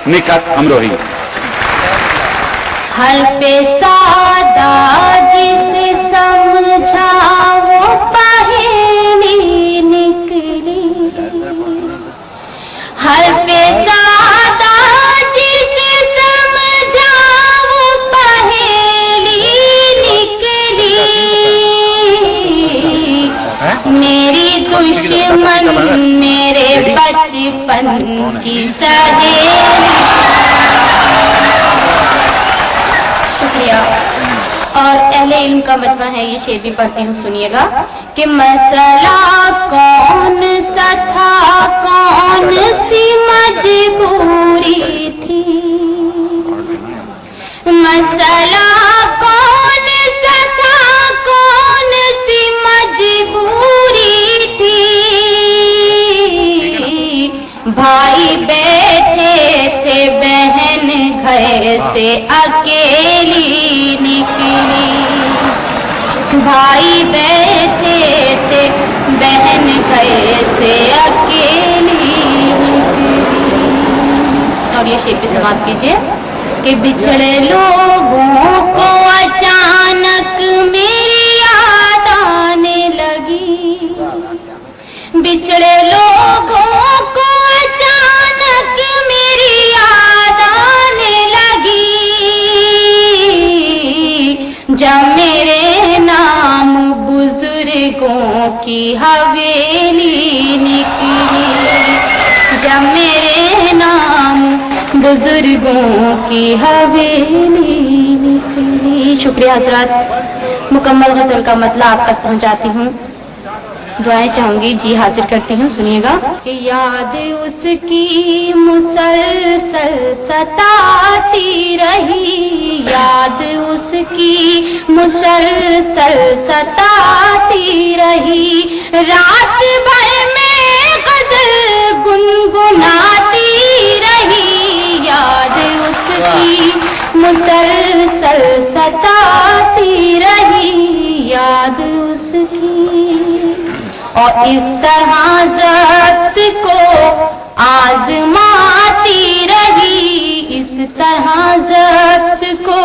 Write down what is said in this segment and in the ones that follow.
निकट अमरोही। हर पे सादा जिसे समझाओ पहेली निकली, हर पे सादा जिसे समझाओ पहेली निकली, मेरी दुश्मन मेरे बचपन की सहेली। शुक्रिया। और अहले इल्म का मतबा है, ये शेर भी पढ़ती हूँ, सुनिएगा कि मसला कौन सा था, कौन सी मजबूरी थी, मसला कौन सा था, कौन सी मजबूरी थी, भाई बैठे थे बहन घर से अकेली निकली, भाई बैठे थे बहन घर से अकेली निकली। और ये शेर पे समाप्त कीजिए कि बिछड़े लोगों को अचानक मेरी याद आने लगी, बिछड़े लोगों को अचानक मेरी याद आने लगी, जब मेरे नाम बुजुर्गों की हवेली निकली, जब मेरे नाम बुजुर्गों की हवेली निकली। शुक्रिया हजरत। मुकम्मल गजल का मतलब आप तक पहुंचाती हूँ, दुआएं चाहूंगी, जी हाजिर करती हूँ, सुनिएगा कि याद उसकी मुसलसल सताती रही, याद उसकी मुसलसल सताती रही, रात भर में गजल गुनगुनाती रही, याद उसकी मुसलसल सताती रही, याद उसकी। और इस तरह ज़ब्त को आजमाती रही, इस तरह ज़ब्त को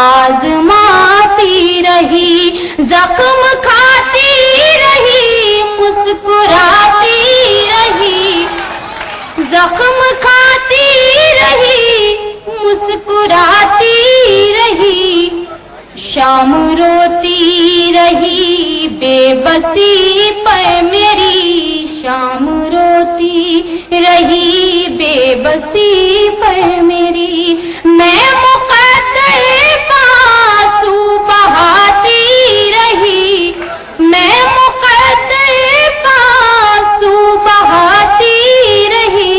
आजमाती रही, जख्म खाती रही, मुस्कुराती रही, जख्म खाती रही, मुस्कुराती रही, शाम रोती रही बेबसी पर मेरी, शाम रोती रही बेबसी पर मेरी, मैं मुक़द्दर पांसू बहाती रही, मैं मुक़द्दर पांसू बहाती रही।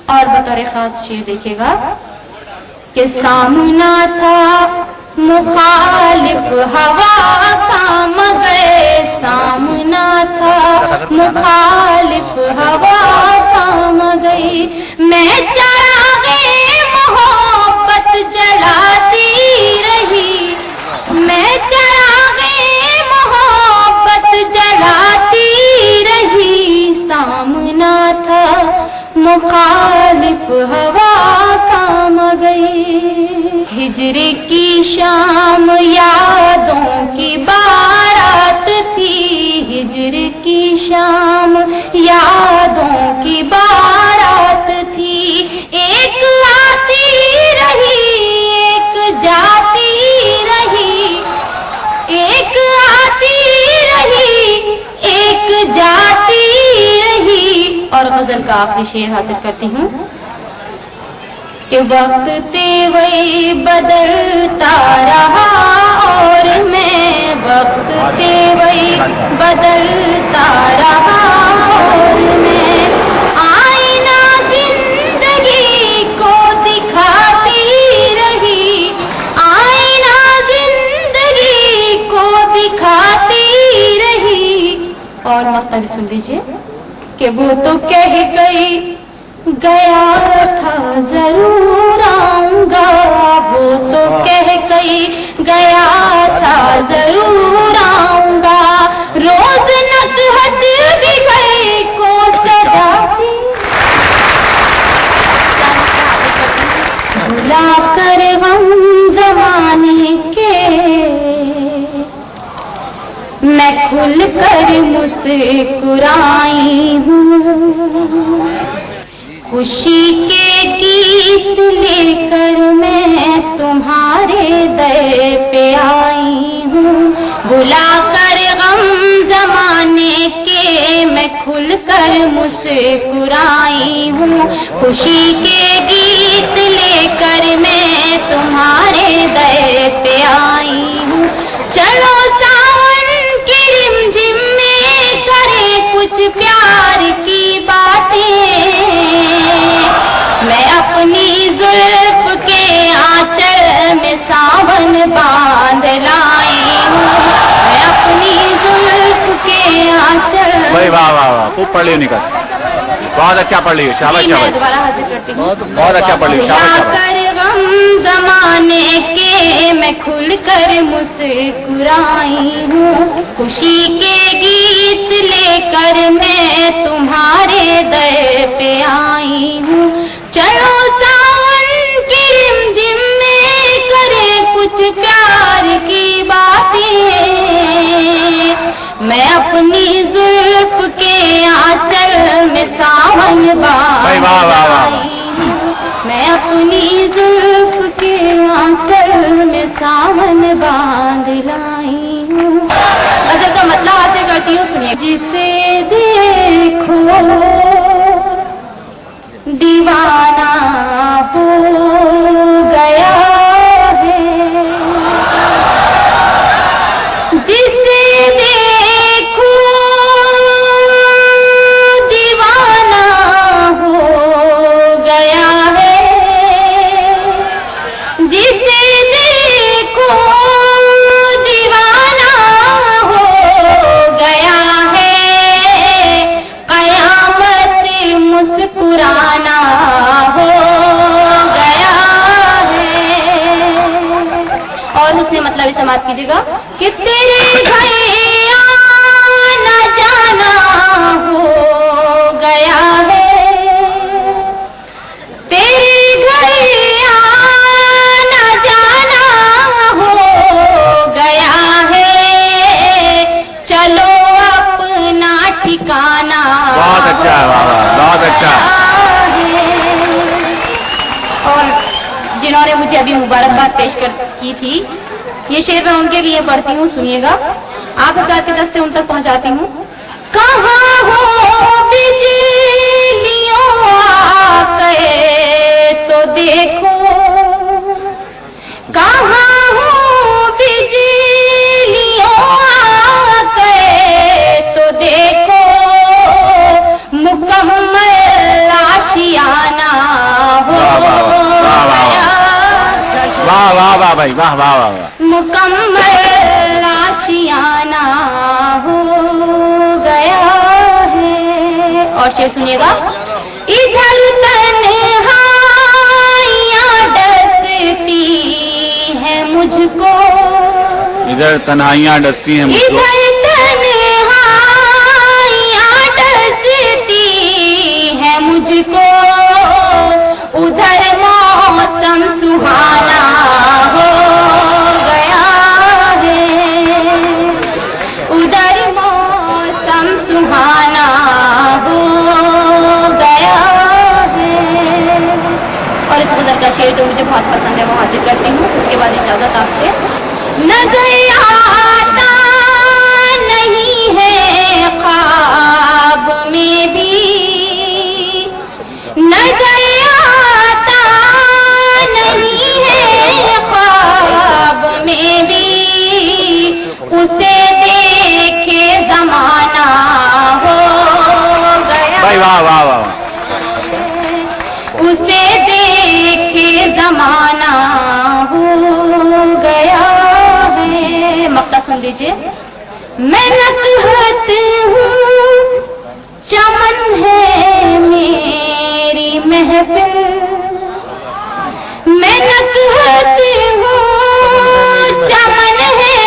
और बतौर खास शेर देखिएगा कि सामना था मुखालिफ हवा का मगर, सामना था मुखालिफ हवा का मगर, मैं चरागे मोहब्बत जलाती रही, मैं चरागे मोहब्बत जलाती रही, सामना था मुखालिफ हवा का मगर। हिजर की शाम यादों की बारात थी, हिजर की शाम यादों की बारात थी, एक आती रही एक जाती रही, एक आती रही एक जाती रही। और गजल का आखिरी शेर हाजिर करती हूँ कि वक्त तेवई बदलता रहा और मैं, वक्त तेवई बदलता रहा और मैं, आईना जिंदगी को दिखाती रही, आईना जिंदगी को दिखाती रही। और मक्ता भी सुन लीजिए कि वो तो कह गई गया था जरूर आऊंगा, वो तो कह गई गया था जरूर आऊंगा, रोज नकहत भी गए को सजाती। भुला कर गम जमाने के मैं खुल कर मुस्कुराई हूँ, खुशी के गीत लेकर मैं तुम्हारे दर पे आई हूँ। भुला कर गम जमाने के मैं खुल कर मुस्कुराई हूँ, खुशी के गीत लेकर मैं तुम्हारे दर पे आई हूँ। चलो सावन की रिमझिम में करें कुछ प्यार की बातें, मैं अपनी जुल्फ के आंचल में सावन बांध लाई हूँ, मैं अपनी जुल्फ के आंचल। भाई वाह वाह वाह, खूब पढ़ लियो निकल, बहुत अच्छा पढ़ लियो, शाबाश शाबाश, दोबारा हाजिर करती हूँ। बहुत अच्छा पढ़ लियो, शाबाश शाबाश। कर गम जमाने के मैं खुल कर मुस्कुराई हूँ, खुशी के गीत लेकर मैं तुम्हारे दर पे आई हूँ। चलो सावन की रिमझिम में करें कुछ प्यार की बातें, मैं अपनी जुल्फ के आंचल में सावन बांध लाई हूँ, मैं अपनी जुल्फ के आंचल में सावन बांध लाई हूँ। गजल का मतलब हासिल करती हूँ, सुनिए। जिसे देखो दीवाना हो गया है, जिसे देखो दीवाना हो गया है, जिसे देखो दीवाना हो गया है, कयामत मुस्कुराना हो गया है। और उसने मतलब इसे समाप्त कीजिएगा कि तेरे घर आना जाना हो गया है, तेरे घर आना जाना हो गया है, चलो अपना ठिकाना। बहुत अच्छा है, वाह वाह, बहुत अच्छा। और जिन्होंने मुझे अभी मुबारकबाद पेश की थी, ये शेर मैं उनके लिए पढ़ती हूँ, सुनिएगा। आप हज़रात की तरफ से उन तक पहुँचाती हूँ। कहाँ हो बिजलियों आके तो देखो, कहाँ हो बिजलियों आके तो देखो, मुकम्मल आशियाना हो गया। वाह वाह वाह भाई, वाह वाह वाह वाह। मुकम्मल आशियाना हो गया है। और शेर सुनिएगा। इधर तन्हाइयाँ डसती हैं मुझको, इधर तन्हाइयाँ डसती हैं मुझको, इधर तन्हाइयाँ डसती हैं मुझको, उधर मौसम सुहाना हो गया है, उधर मौसम सुहाना हो गया है। और इस गजल का शेर जो मुझे बहुत पसंद है वो हासिल करती हूँ, उसके बाद इजाजत आपसे। नजर आता नहीं है ख्वाब में भी, नजर आता नहीं है ख्वाब में भी, उसे देखे जमाना हो गया। भाई वाह वाह वाह। उसे देखे जमाना हो गया है। मक्ता सुन लीजिए। मैं नकहत हूँ, चमन है मेरी महफिल, मैं नकहत हूँ, चमन है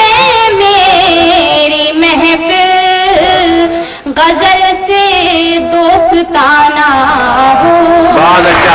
मेरी महफिल, गजल से दोस्ताना हो। बहुत अच्छा